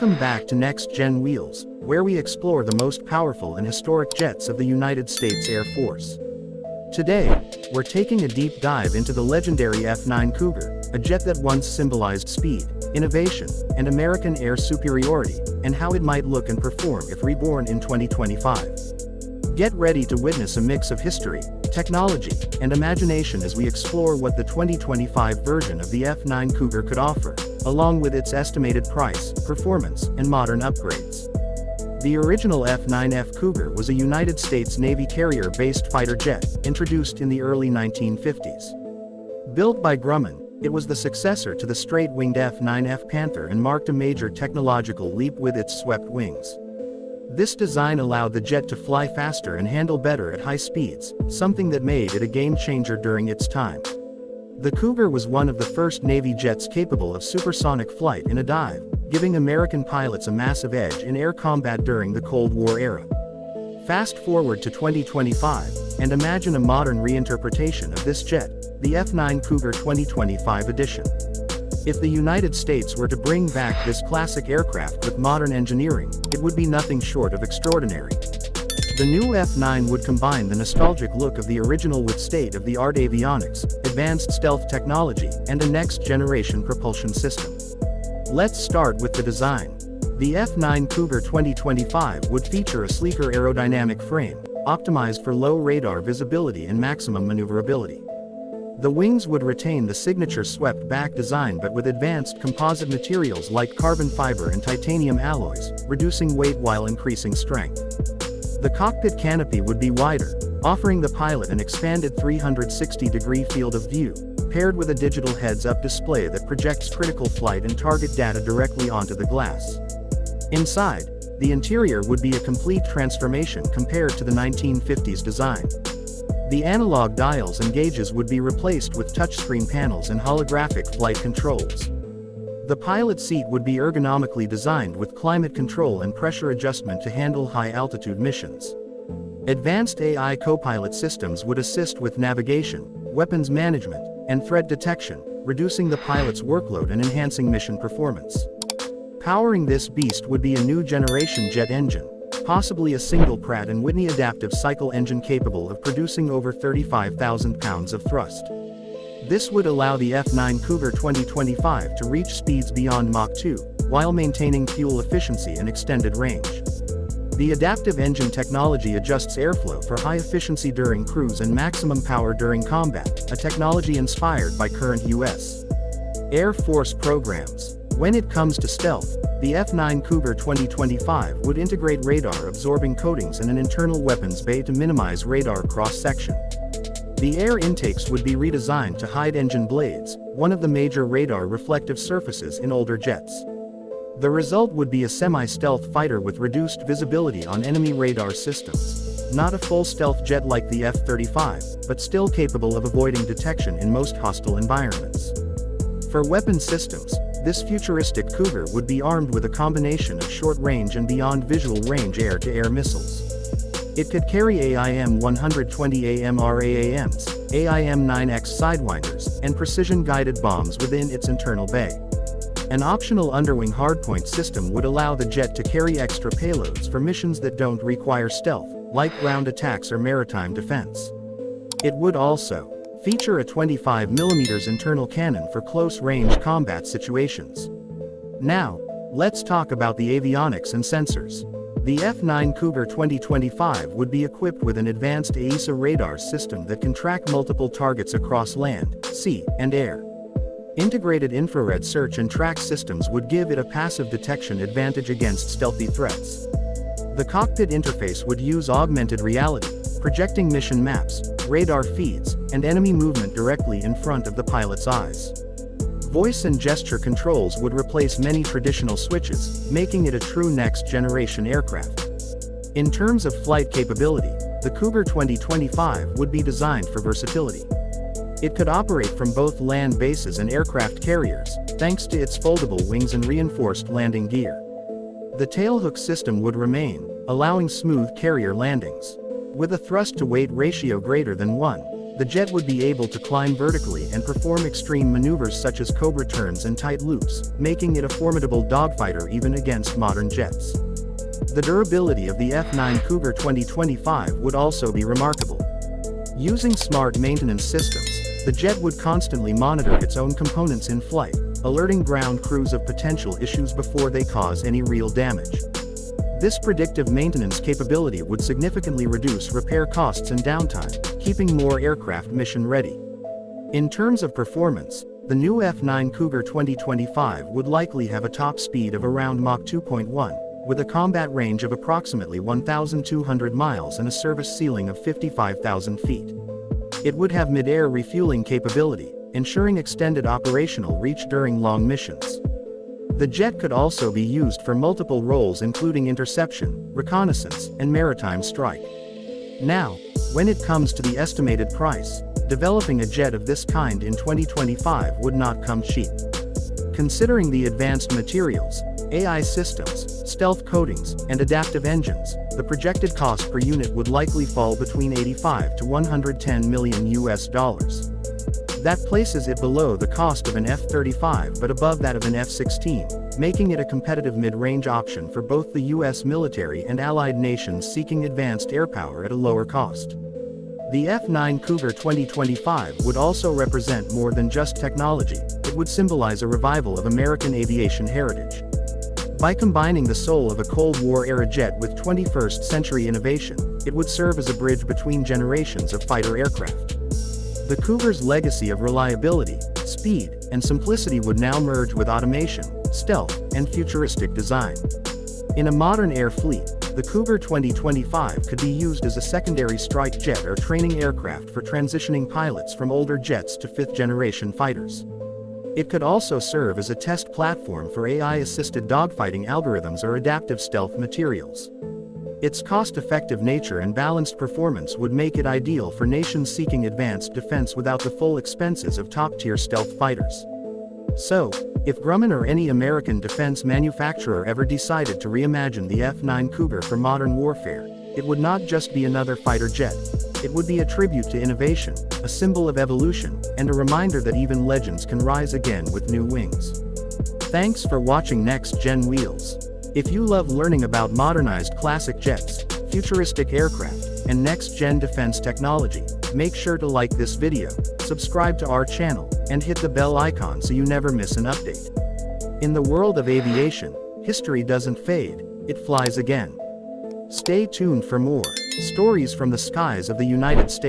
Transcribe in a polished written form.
Welcome back to Next Gen Wheels, where we explore the most powerful and historic jets of the United States Air Force. Today, we're taking a deep dive into the legendary F9 Cougar, a jet that once symbolized speed, innovation, and American air superiority, and how it might look and perform if reborn in 2025. Get ready to witness a mix of history, technology, and imagination as we explore what the 2025 version of the F9 Cougar could offer, along with its estimated price, performance, and modern upgrades. The original F9 Cougar was a United States Navy carrier-based fighter jet, introduced in the early 1950s. Built by Grumman, it was the successor to the straight-winged F9 Panther and marked a major technological leap with its swept wings. This design allowed the jet to fly faster and handle better at high speeds, something that made it a game-changer during its time. The Cougar was one of the first Navy jets capable of supersonic flight in a dive, giving American pilots a massive edge in air combat during the Cold War era. Fast forward to 2025, and imagine a modern reinterpretation of this jet, the F9 Cougar 2025 edition. If the United States were to bring back this classic aircraft with modern engineering, it would be nothing short of extraordinary. The new F9 would combine the nostalgic look of the original with state-of-the-art avionics, advanced stealth technology, and a next-generation propulsion system. Let's start with the design. The F9 Cougar 2025 would feature a sleeker aerodynamic frame, optimized for low radar visibility and maximum maneuverability. The wings would retain the signature swept-back design but with advanced composite materials like carbon fiber and titanium alloys, reducing weight while increasing strength. The cockpit canopy would be wider, offering the pilot an expanded 360-degree field of view, paired with a digital heads-up display that projects critical flight and target data directly onto the glass. Inside, the interior would be a complete transformation compared to the 1950s design. The analog dials and gauges would be replaced with touchscreen panels and holographic flight controls. The pilot seat would be ergonomically designed with climate control and pressure adjustment to handle high-altitude missions. Advanced AI co-pilot systems would assist with navigation, weapons management, and threat detection, reducing the pilot's workload and enhancing mission performance. Powering this beast would be a new generation jet engine, possibly a single Pratt & Whitney adaptive cycle engine capable of producing over 35,000 pounds of thrust. This would allow the F9 Cougar 2025 to reach speeds beyond Mach 2, while maintaining fuel efficiency and extended range. The adaptive engine technology adjusts airflow for high efficiency during cruise and maximum power during combat, a technology inspired by current U.S. Air Force programs. When it comes to stealth, the F9 Cougar 2025 would integrate radar-absorbing coatings and an internal weapons bay to minimize radar cross-section. The air intakes would be redesigned to hide engine blades, one of the major radar-reflective surfaces in older jets. The result would be a semi-stealth fighter with reduced visibility on enemy radar systems. Not a full stealth jet like the F-35, but still capable of avoiding detection in most hostile environments. For weapon systems, this futuristic Cougar would be armed with a combination of short-range and beyond-visual range air-to-air missiles. It could carry AIM-120 AMRAAMs, AIM-9X sidewinders, and precision-guided bombs within its internal bay. An optional underwing hardpoint system would allow the jet to carry extra payloads for missions that don't require stealth, like ground attacks or maritime defense. It would also feature a 25mm internal cannon for close-range combat situations. Now, let's talk about the avionics and sensors. The F9 Cougar 2025 would be equipped with an advanced AESA radar system that can track multiple targets across land, sea, and air. Integrated infrared search and track systems would give it a passive detection advantage against stealthy threats. The cockpit interface would use augmented reality, projecting mission maps, radar feeds, and enemy movement directly in front of the pilot's eyes. Voice and gesture controls would replace many traditional switches, making it a true next-generation aircraft. In terms of flight capability, the Cougar 2025 would be designed for versatility. It could operate from both land bases and aircraft carriers, thanks to its foldable wings and reinforced landing gear. The tailhook system would remain, allowing smooth carrier landings. With a thrust-to-weight ratio greater than 1, The jet would be able to climb vertically and perform extreme maneuvers such as cobra turns and tight loops, making it a formidable dogfighter even against modern jets. The durability of the F9 Cougar 2025 would also be remarkable. Using smart maintenance systems, the jet would constantly monitor its own components in flight, alerting ground crews of potential issues before they cause any real damage. This predictive maintenance capability would significantly reduce repair costs and downtime, keeping more aircraft mission-ready. In terms of performance, the new F9 Cougar 2025 would likely have a top speed of around Mach 2.1, with a combat range of approximately 1,200 miles and a service ceiling of 55,000 feet. It would have mid-air refueling capability, ensuring extended operational reach during long missions. The jet could also be used for multiple roles including interception, reconnaissance, and maritime strike. Now, when it comes to the estimated price, developing a jet of this kind in 2025 would not come cheap. Considering the advanced materials, AI systems, stealth coatings, and adaptive engines, the projected cost per unit would likely fall between $85 to $110 million. That places it below the cost of an F-35 but above that of an F-16, making it a competitive mid-range option for both the U.S. military and allied nations seeking advanced airpower at a lower cost. The F9 Cougar 2025 would also represent more than just technology, it would symbolize a revival of American aviation heritage. By combining the soul of a Cold War-era jet with 21st century innovation, it would serve as a bridge between generations of fighter aircraft. The Cougar's legacy of reliability, speed, and simplicity would now merge with automation, stealth, and futuristic design. In a modern air fleet, the Cougar 2025 could be used as a secondary strike jet or training aircraft for transitioning pilots from older jets to fifth-generation fighters. It could also serve as a test platform for AI-assisted dogfighting algorithms or adaptive stealth materials. Its cost-effective nature and balanced performance would make it ideal for nations seeking advanced defense without the full expenses of top-tier stealth fighters. So, if Grumman or any American defense manufacturer ever decided to reimagine the F9 Cougar for modern warfare, it would not just be another fighter jet. It would be a tribute to innovation, a symbol of evolution, and a reminder that even legends can rise again with new wings. Thanks for watching Next Gen Wheels. If you love learning about modernized classic jets, futuristic aircraft, and next-gen defense technology, make sure to like this video, subscribe to our channel, and hit the bell icon so you never miss an update. In the world of aviation, history doesn't fade, it flies again. Stay tuned for more stories from the skies of the United States.